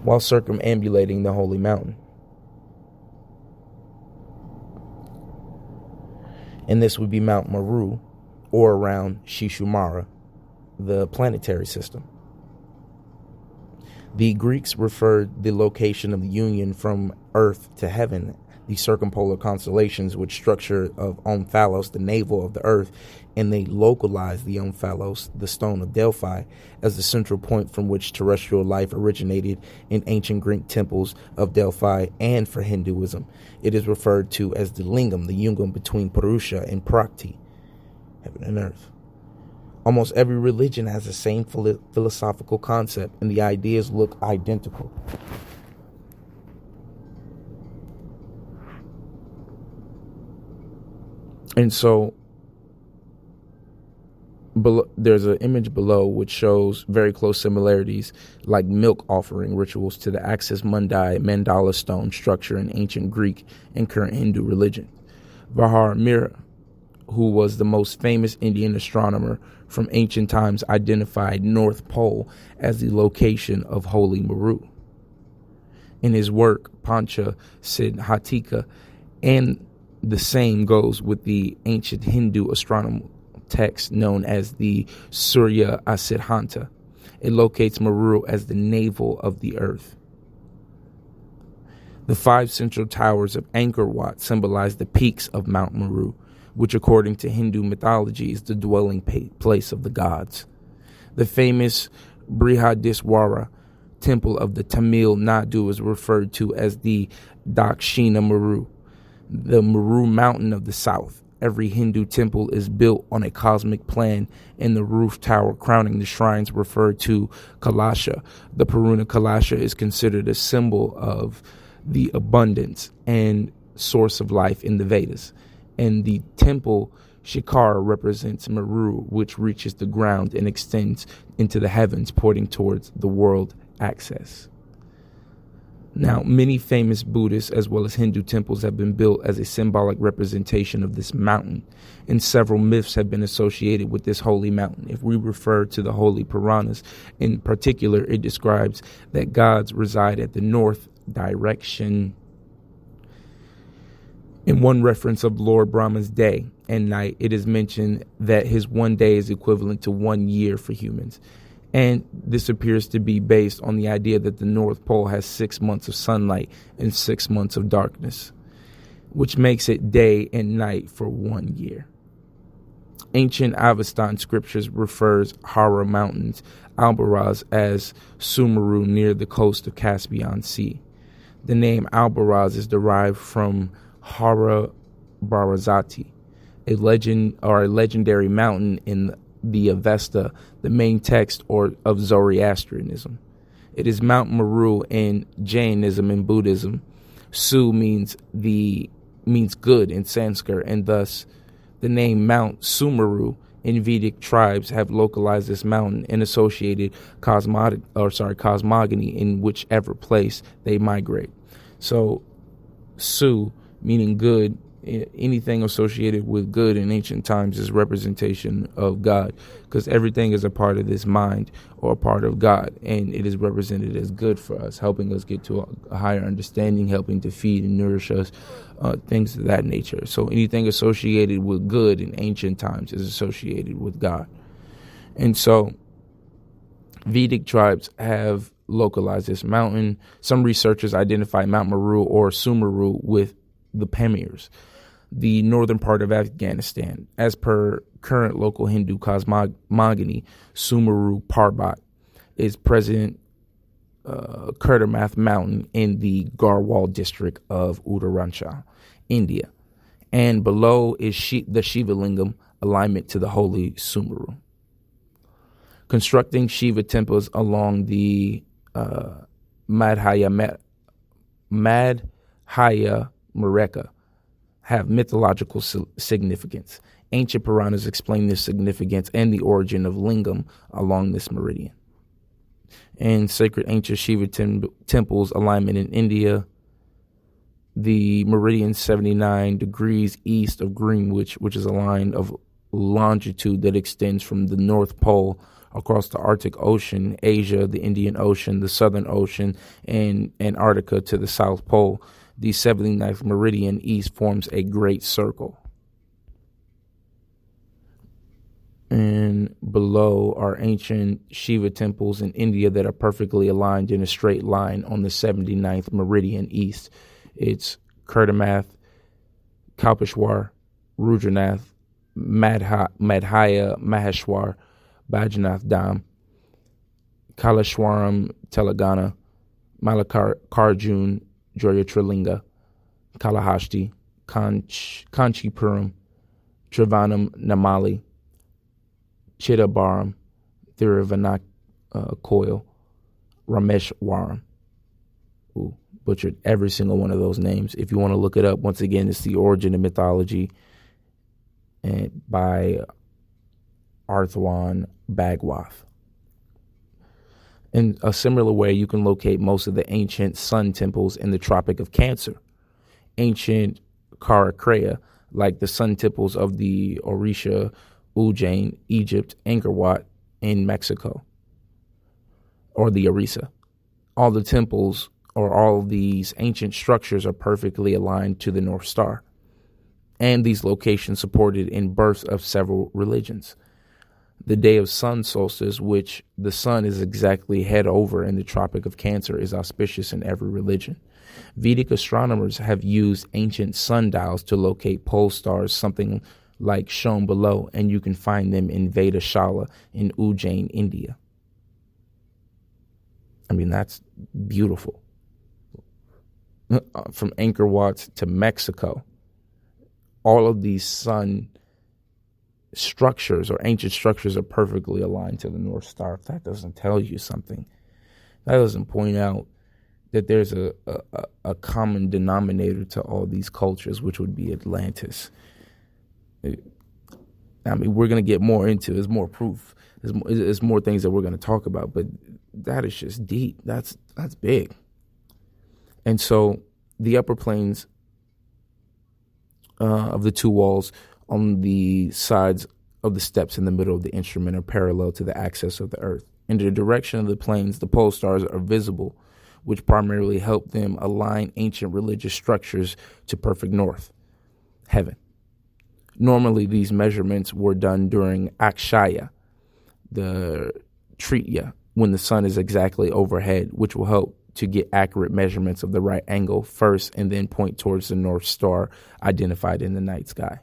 while circumambulating the holy mountain. And this would be Mount Meru, or around Shishumara, the planetary system. The Greeks referred the location of the union from Earth to heaven, the circumpolar constellations, which structure of Omphalos, the navel of the Earth, and they localized the Omphalos, the stone of Delphi, as the central point from which terrestrial life originated in ancient Greek temples of Delphi. And for Hinduism, it is referred to as the lingam, the yungam between Purusha and Prakti, heaven and earth. Almost every religion has the same philosophical concept, and the ideas look identical. And so there's an image below which shows very close similarities, like milk offering rituals, to the Axis Mundi mandala stone structure in ancient Greek and current Hindu religion. Vahar Mira, who was the most famous Indian astronomer from ancient times, identified North Pole as the location of Holy Meru. In his work, Pancha Siddhatika, and the same goes with the ancient Hindu astronomical text known as the Surya Siddhanta. It locates Meru as the navel of the earth. The 5 central towers of Angkor Wat symbolize the peaks of Mount Meru, which according to Hindu mythology is the dwelling place of the gods. The famous Brihadiswara temple of the Tamil Nadu is referred to as the Dakshina Meru, the Meru mountain of the south. Every Hindu temple is built on a cosmic plan, and the roof tower crowning the shrines referred to Kalasha. The Puruna Kalasha is considered a symbol of the abundance and source of life in the Vedas. And the temple Shikara represents Meru, which reaches the ground and extends into the heavens, pointing towards the world access. Now, many famous Buddhist as well as Hindu temples have been built as a symbolic representation of this mountain, and several myths have been associated with this holy mountain. If we refer to the holy Puranas, in particular, it describes that gods reside at the north direction. In one reference of Lord Brahma's day and night, it is mentioned that his one day is equivalent to 1 year for humans. And this appears to be based on the idea that the North Pole has 6 months of sunlight and 6 months of darkness, which makes it day and night for 1 year. Ancient Avestan scriptures refers Hara Mountains, Albaraz, as Sumeru near the coast of Caspian Sea. The name Albaraz is derived from Hara Barazati, a legendary mountain in the Avesta, the main text of Zoroastrianism. It is Mount Meru in Jainism and Buddhism. Su means good in Sanskrit, and thus the name Mount Sumeru in Vedic tribes have localized this mountain and associated cosmogony in whichever place they migrate. So Su meaning good, anything associated with good in ancient times is representation of God, because everything is a part of this mind or a part of God, and it is represented as good for us, helping us get to a higher understanding, helping to feed and nourish us, things of that nature. So anything associated with good in ancient times is associated with God. And so Vedic tribes have localized this mountain. Some researchers identify Mount Meru or Sumeru with the Pamirs, the northern part of Afghanistan. As per current local Hindu cosmogony, Sumeru Parbat is present Kurtamath Mountain in the Garhwal district of Uttarakhand, India. And below is the Shiva Lingam, alignment to the holy Sumeru. Constructing Shiva temples along the Madhya Mareka have mythological significance. Ancient Puranas explain this significance and the origin of lingam along this meridian. And sacred ancient Shiva temples alignment in India, the meridian 79 degrees east of Greenwich, which is a line of longitude that extends from the North Pole across the Arctic Ocean, Asia, the Indian Ocean, the Southern Ocean, and Antarctica to the South Pole. The 79th meridian east forms a great circle. And below are ancient Shiva temples in India that are perfectly aligned in a straight line on the 79th meridian east. It's Kurtamath, Kalpeshwar, Rudranath, Madhya Maheshwar, Bajanath Dham, Kaleshwaram Telangana, Mallikarjun Jyotirlinga, Kalahasti, Kanchipuram, Trivanam Namali, Chidambaram, Thiruvannakoil, Rameshwaram. Ooh, butchered every single one of those names. If you want to look it up, once again, it's The Origin of Mythology and by Arthwan Bhagwath. In a similar way, you can locate most of the ancient sun temples in the Tropic of Cancer. Ancient Karakrea, like the sun temples of the Orisha, Ujjain, Egypt, Angkor Wat in Mexico, or the Orissa. All the temples or all of these ancient structures are perfectly aligned to the North Star, and these locations supported in births of several religions. The day of sun solstice, which the sun is exactly head over in the Tropic of Cancer, is auspicious in every religion. Vedic astronomers have used ancient sundials to locate pole stars, something like shown below, and you can find them in Vedashala in Ujjain, India. I mean, that's beautiful. From Angkor Wat to Mexico, all of these sun structures or ancient structures are perfectly aligned to the North Star. If that doesn't tell you something, that doesn't point out that there's a common denominator to all these cultures, which would be Atlantis. I mean, we're going to get more into it. There's more proof. There's more things that we're going to talk about, but that is just deep. That's big. And so the upper planes of the two walls on the sides of the steps in the middle of the instrument are parallel to the axis of the earth. In the direction of the planes, the pole stars are visible, which primarily help them align ancient religious structures to perfect north, heaven. Normally, these measurements were done during Akshaya, the Tritya, when the sun is exactly overhead, which will help to get accurate measurements of the right angle first and then point towards the North Star identified in the night sky.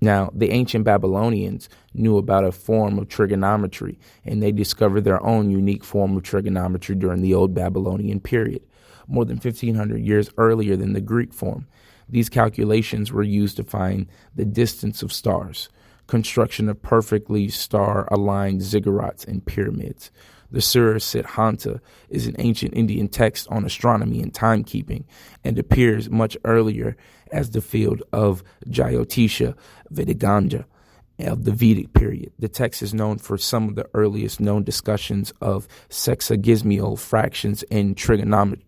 Now, the ancient Babylonians knew about a form of trigonometry, and they discovered their own unique form of trigonometry during the Old Babylonian period, more than 1,500 years earlier than the Greek form. These calculations were used to find the distance of stars, construction of perfectly star-aligned ziggurats and pyramids. The Surya Siddhanta is an ancient Indian text on astronomy and timekeeping and appears much earlier as the field of Jyotisha Vedaganja of the Vedic period. The text is known for some of the earliest known discussions of sexagesmal fractions and trigonometric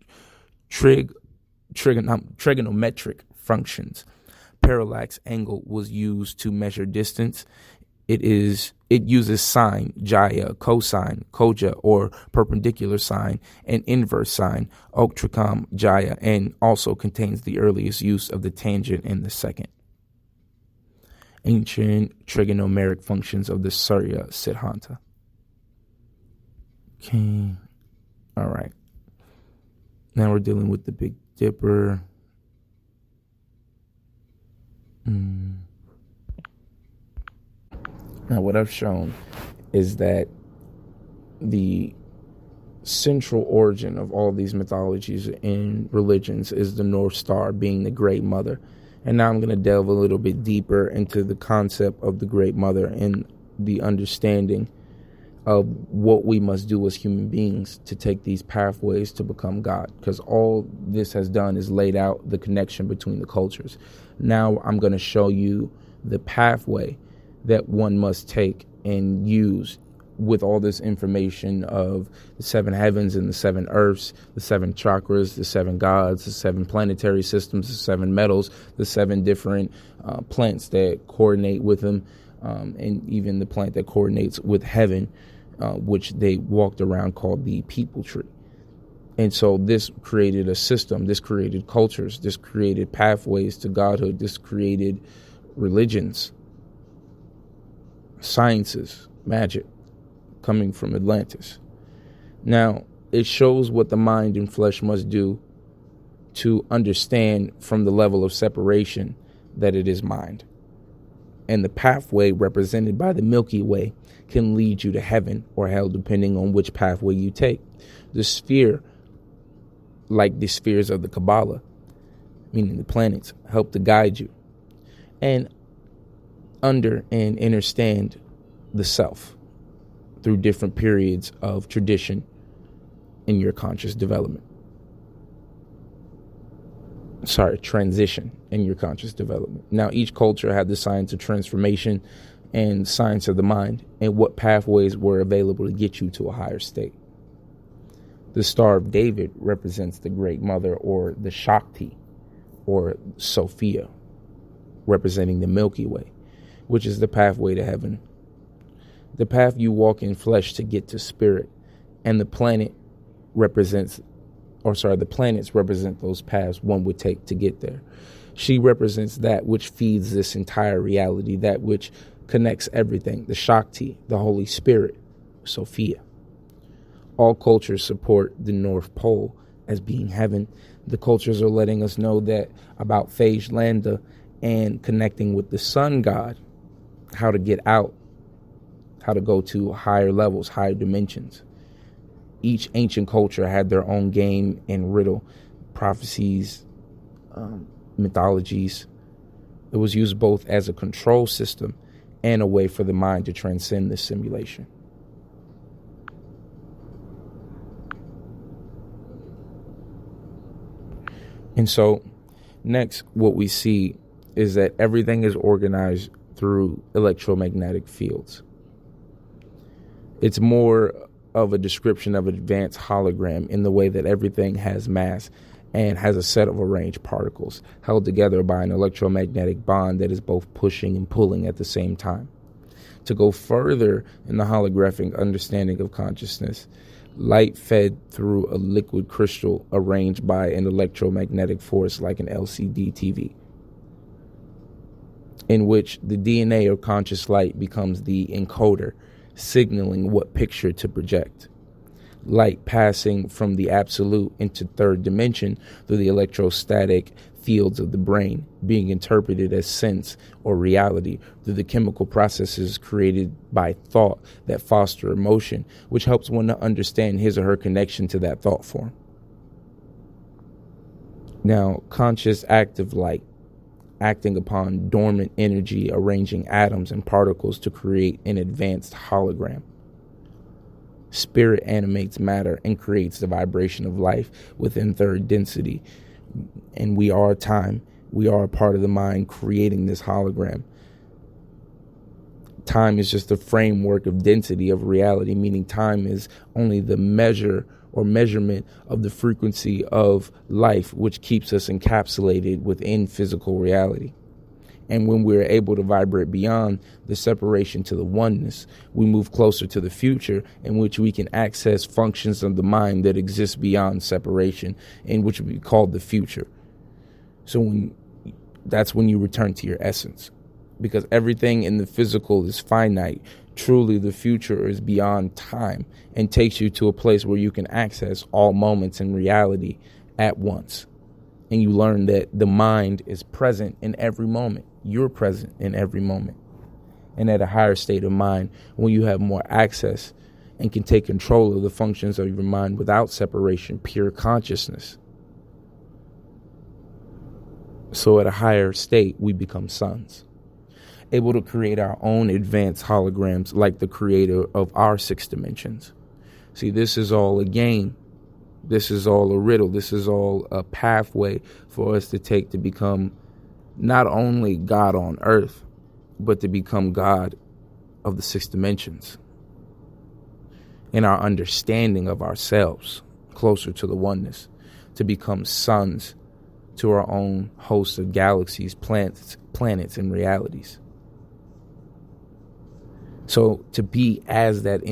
functions. Parallax angle was used to measure distance. It uses sine, jaya, cosine, koja, or perpendicular sine, and inverse sine, octricam, jaya, and also contains the earliest use of the tangent and the second. Ancient trigonometric functions of the Surya Siddhanta. Okay. All right. Now we're dealing with the Big Dipper. Now, what I've shown is that the central origin of all these mythologies and religions is the North Star being the Great Mother. And now I'm going to delve a little bit deeper into the concept of the Great Mother and the understanding of what we must do as human beings to take these pathways to become God. Because all this has done is laid out the connection between the cultures. Now I'm going to show you the pathway that one must take and use with all this information of the seven heavens and the seven earths, the seven chakras, the seven gods, the seven planetary systems, the seven metals, the seven different plants that coordinate with them, and even the plant that coordinates with heaven, which they walked around, called the people tree. And so this created a system, this created cultures, this created pathways to godhood, this created religions, sciences, magic coming from Atlantis. Now, it shows what the mind and flesh must do to understand from the level of separation that it is mind. And the pathway represented by the Milky Way can lead you to heaven or hell, depending on which pathway you take. The sphere, like the spheres of the Kabbalah, meaning the planets, help to guide you and understand the self through different periods of tradition in your conscious development. Transition in your conscious development. Now, each culture had the science of transformation and science of the mind, and what pathways were available to get you to a higher state. The Star of David represents the Great Mother, or the Shakti, or Sophia, representing the Milky Way, which is the pathway to heaven. The path you walk in flesh to get to spirit, and the planets represent those paths one would take to get there. She represents that which feeds this entire reality, that which connects everything, the Shakti, the Holy Spirit, Sophia. All cultures support the North Pole as being heaven. The cultures are letting us know that about Phage Landa and connecting with the sun god, how to get out, how to go to higher levels, higher dimensions. Each ancient culture had their own game and riddle, prophecies, mythologies. It was used both as a control system and a way for the mind to transcend this simulation. And so next, what we see is that everything is organized through electromagnetic fields. It's more of a description of an advanced hologram in the way that everything has mass and has a set of arranged particles held together by an electromagnetic bond that is both pushing and pulling at the same time. To go further in the holographic understanding of consciousness, light fed through a liquid crystal arranged by an electromagnetic force like an LCD TV, in which the DNA or conscious light becomes the encoder, signaling what picture to project. Light passing from the absolute into third dimension through the electrostatic fields of the brain, being interpreted as sense or reality through the chemical processes created by thought that foster emotion, which helps one to understand his or her connection to that thought form. Now, conscious active light, acting upon dormant energy, arranging atoms and particles to create an advanced hologram. Spirit animates matter and creates the vibration of life within third density. And we are time. We are a part of the mind creating this hologram. Time is just a framework of density of reality, meaning time is only the measure or measurement of the frequency of life, which keeps us encapsulated within physical reality. And when we're able to vibrate beyond the separation to the oneness, we move closer to the future, in which we can access functions of the mind that exist beyond separation, in which we call the future. So that's when you return to your essence, because everything in the physical is finite. Truly, the future is beyond time and takes you to a place where you can access all moments in reality at once. And you learn that the mind is present in every moment. You're present in every moment. And at a higher state of mind, when you have more access and can take control of the functions of your mind without separation, pure consciousness. So at a higher state, we become sons, able to create our own advanced holograms like the creator of our 6 dimensions. See, this is all a game. This is all a riddle. This is all a pathway for us to take to become not only God on earth, but to become God of the 6 dimensions. In our understanding of ourselves, closer to the oneness, to become sons to our own host of galaxies, planets, and realities. So to be as that